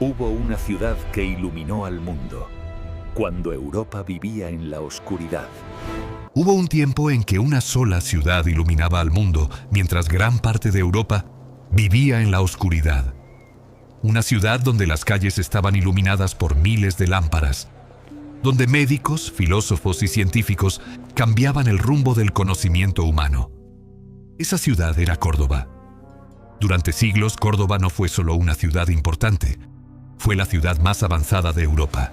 Hubo una ciudad que iluminó al mundo, cuando Europa vivía en la oscuridad. Hubo un tiempo en que una sola ciudad iluminaba al mundo, mientras gran parte de Europa vivía en la oscuridad. Una ciudad donde las calles estaban iluminadas por miles de lámparas, donde médicos, filósofos y científicos cambiaban el rumbo del conocimiento humano. Esa ciudad era Córdoba. Durante siglos, Córdoba no fue solo una ciudad importante, fue la ciudad más avanzada de Europa.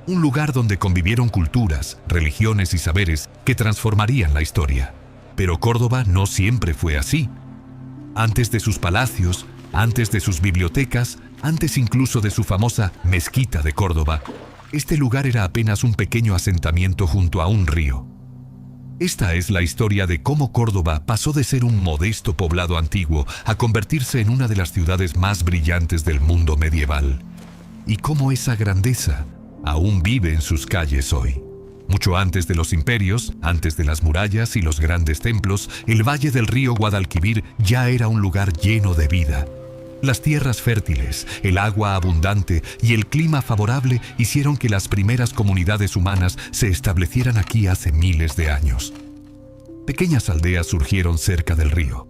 Un lugar donde convivieron culturas, religiones y saberes que transformarían la historia. Pero Córdoba no siempre fue así. Antes de sus palacios, antes de sus bibliotecas, antes incluso de su famosa Mezquita de Córdoba, este lugar era apenas un pequeño asentamiento junto a un río. Esta es la historia de cómo Córdoba pasó de ser un modesto poblado antiguo a convertirse en una de las ciudades más brillantes del mundo medieval. Y cómo esa grandeza aún vive en sus calles hoy. Mucho antes de los imperios, antes de las murallas y los grandes templos, el valle del río Guadalquivir ya era un lugar lleno de vida. Las tierras fértiles, el agua abundante y el clima favorable hicieron que las primeras comunidades humanas se establecieran aquí hace miles de años. Pequeñas aldeas surgieron cerca del río.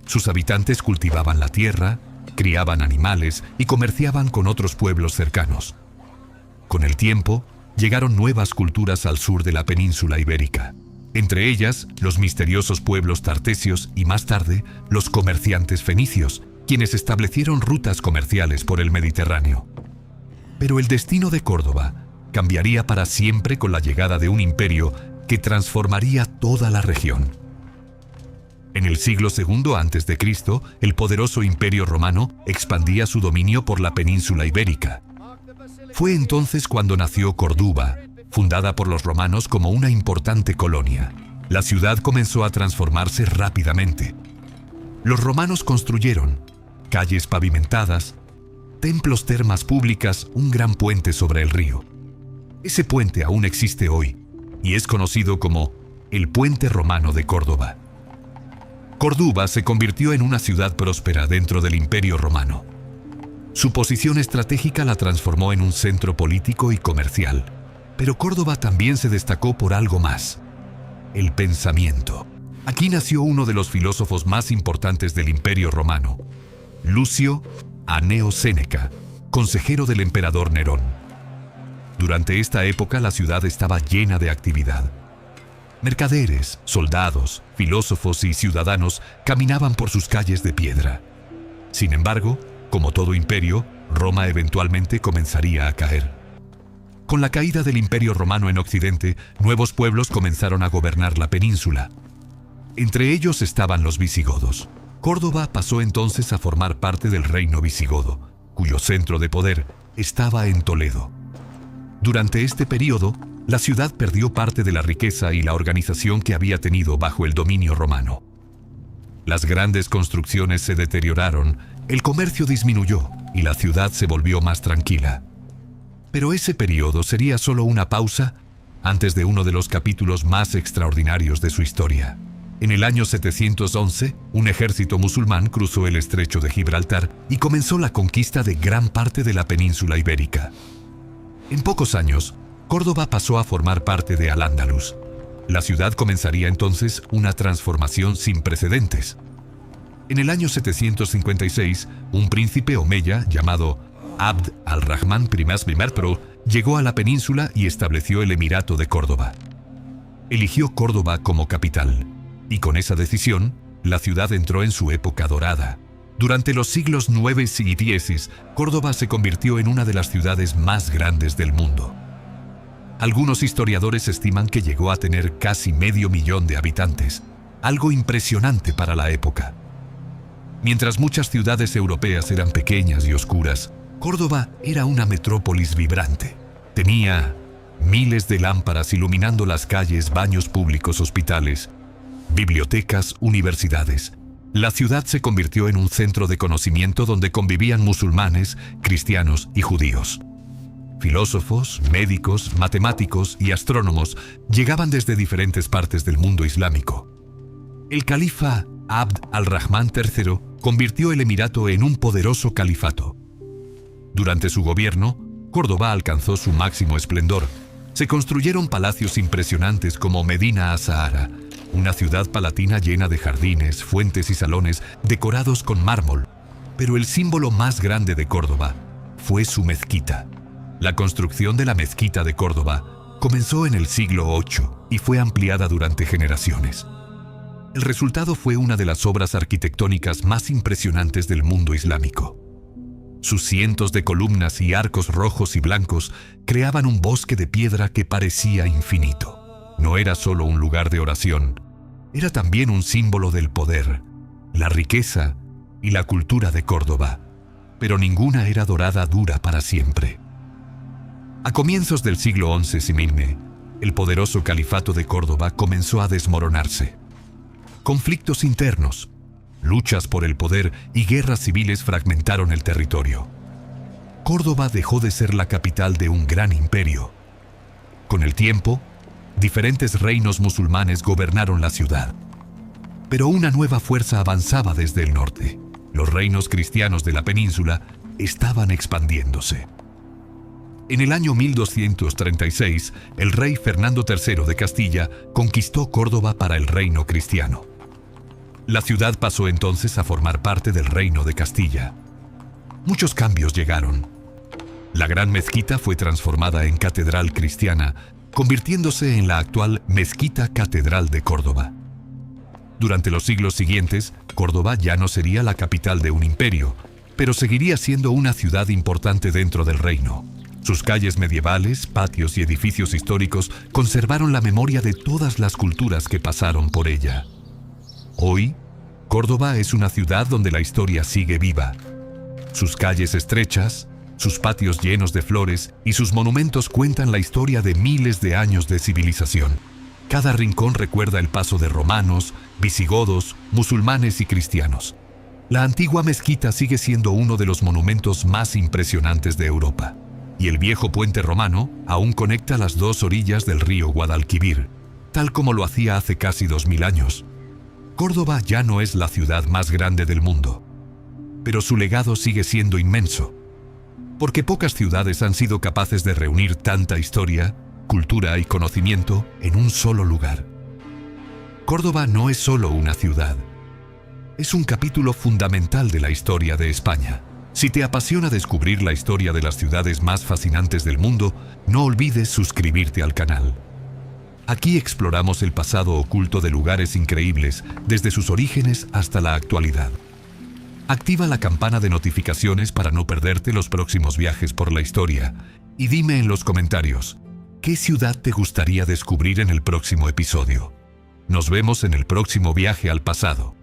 Sus habitantes cultivaban la tierra, criaban animales y comerciaban con otros pueblos cercanos. Con el tiempo, llegaron nuevas culturas al sur de la península ibérica. Entre ellas, los misteriosos pueblos tartesios y más tarde, los comerciantes fenicios, quienes establecieron rutas comerciales por el Mediterráneo. Pero el destino de Córdoba cambiaría para siempre con la llegada de un imperio que transformaría toda la región. En el siglo II a.C., el poderoso Imperio Romano expandía su dominio por la península ibérica. Fue entonces cuando nació Córdoba, fundada por los romanos como una importante colonia. La ciudad comenzó a transformarse rápidamente. Los romanos construyeron calles pavimentadas, templos, termas públicas, un gran puente sobre el río. Ese puente aún existe hoy y es conocido como el Puente Romano de Córdoba. Córdoba se convirtió en una ciudad próspera dentro del Imperio Romano. Su posición estratégica la transformó en un centro político y comercial. Pero Córdoba también se destacó por algo más: el pensamiento. Aquí nació uno de los filósofos más importantes del Imperio Romano, Lucio Anneo Séneca, consejero del emperador Nerón. Durante esta época la ciudad estaba llena de actividad. Mercaderes, soldados, filósofos y ciudadanos caminaban por sus calles de piedra. Sin embargo, como todo imperio, Roma eventualmente comenzaría a caer. Con la caída del Imperio Romano en Occidente, nuevos pueblos comenzaron a gobernar la península. Entre ellos estaban los visigodos. Córdoba pasó entonces a formar parte del reino visigodo, cuyo centro de poder estaba en Toledo. Durante este período, la ciudad perdió parte de la riqueza y la organización que había tenido bajo el dominio romano. Las grandes construcciones se deterioraron, el comercio disminuyó y la ciudad se volvió más tranquila. Pero ese periodo sería solo una pausa antes de uno de los capítulos más extraordinarios de su historia. En el año 711, un ejército musulmán cruzó el estrecho de Gibraltar y comenzó la conquista de gran parte de la península ibérica. En pocos años, Córdoba pasó a formar parte de Al-Ándalus. La ciudad comenzaría entonces una transformación sin precedentes. En el año 756, un príncipe omeya llamado Abd al-Rahman I llegó a la península y estableció el Emirato de Córdoba. Eligió Córdoba como capital. Y con esa decisión, la ciudad entró en su época dorada. Durante los siglos IX y X, Córdoba se convirtió en una de las ciudades más grandes del mundo. Algunos historiadores estiman que llegó a tener casi 500.000 de habitantes, algo impresionante para la época. Mientras muchas ciudades europeas eran pequeñas y oscuras, Córdoba era una metrópolis vibrante. Tenía miles de lámparas iluminando las calles, baños públicos, hospitales, bibliotecas, universidades. La ciudad se convirtió en un centro de conocimiento donde convivían musulmanes, cristianos y judíos. Filósofos, médicos, matemáticos y astrónomos llegaban desde diferentes partes del mundo islámico. El califa Abd al-Rahman III convirtió el emirato en un poderoso califato. Durante su gobierno, Córdoba alcanzó su máximo esplendor. Se construyeron palacios impresionantes como Medina Azahara, una ciudad palatina llena de jardines, fuentes y salones decorados con mármol. Pero el símbolo más grande de Córdoba fue su mezquita. La construcción de la mezquita de Córdoba comenzó en el siglo VIII y fue ampliada durante generaciones. El resultado fue una de las obras arquitectónicas más impresionantes del mundo islámico. Sus cientos de columnas y arcos rojos y blancos creaban un bosque de piedra que parecía infinito. No era solo un lugar de oración, era también un símbolo del poder, la riqueza y la cultura de Córdoba. Pero ninguna era dorada dura para siempre. A comienzos del siglo XI Similne, el poderoso califato de Córdoba comenzó a desmoronarse. Conflictos internos, luchas por el poder y guerras civiles fragmentaron el territorio. Córdoba dejó de ser la capital de un gran imperio. Con el tiempo, diferentes reinos musulmanes gobernaron la ciudad. Pero una nueva fuerza avanzaba desde el norte. Los reinos cristianos de la península estaban expandiéndose. En el año 1236, el rey Fernando III de Castilla conquistó Córdoba para el reino cristiano. La ciudad pasó entonces a formar parte del reino de Castilla. Muchos cambios llegaron. La gran mezquita fue transformada en catedral cristiana, convirtiéndose en la actual Mezquita Catedral de Córdoba. Durante los siglos siguientes, Córdoba ya no sería la capital de un imperio, pero seguiría siendo una ciudad importante dentro del reino. Sus calles medievales, patios y edificios históricos conservaron la memoria de todas las culturas que pasaron por ella. Hoy, Córdoba es una ciudad donde la historia sigue viva. Sus calles estrechas, sus patios llenos de flores y sus monumentos cuentan la historia de miles de años de civilización. Cada rincón recuerda el paso de romanos, visigodos, musulmanes y cristianos. La antigua mezquita sigue siendo uno de los monumentos más impresionantes de Europa. Y el viejo puente romano aún conecta las dos orillas del río Guadalquivir, tal como lo hacía hace casi 2000 años. Córdoba ya no es la ciudad más grande del mundo, pero su legado sigue siendo inmenso, porque pocas ciudades han sido capaces de reunir tanta historia, cultura y conocimiento en un solo lugar. Córdoba no es solo una ciudad, es un capítulo fundamental de la historia de España. Si te apasiona descubrir la historia de las ciudades más fascinantes del mundo, no olvides suscribirte al canal. Aquí exploramos el pasado oculto de lugares increíbles, desde sus orígenes hasta la actualidad. Activa la campana de notificaciones para no perderte los próximos viajes por la historia. Y dime en los comentarios, ¿qué ciudad te gustaría descubrir en el próximo episodio? Nos vemos en el próximo viaje al pasado.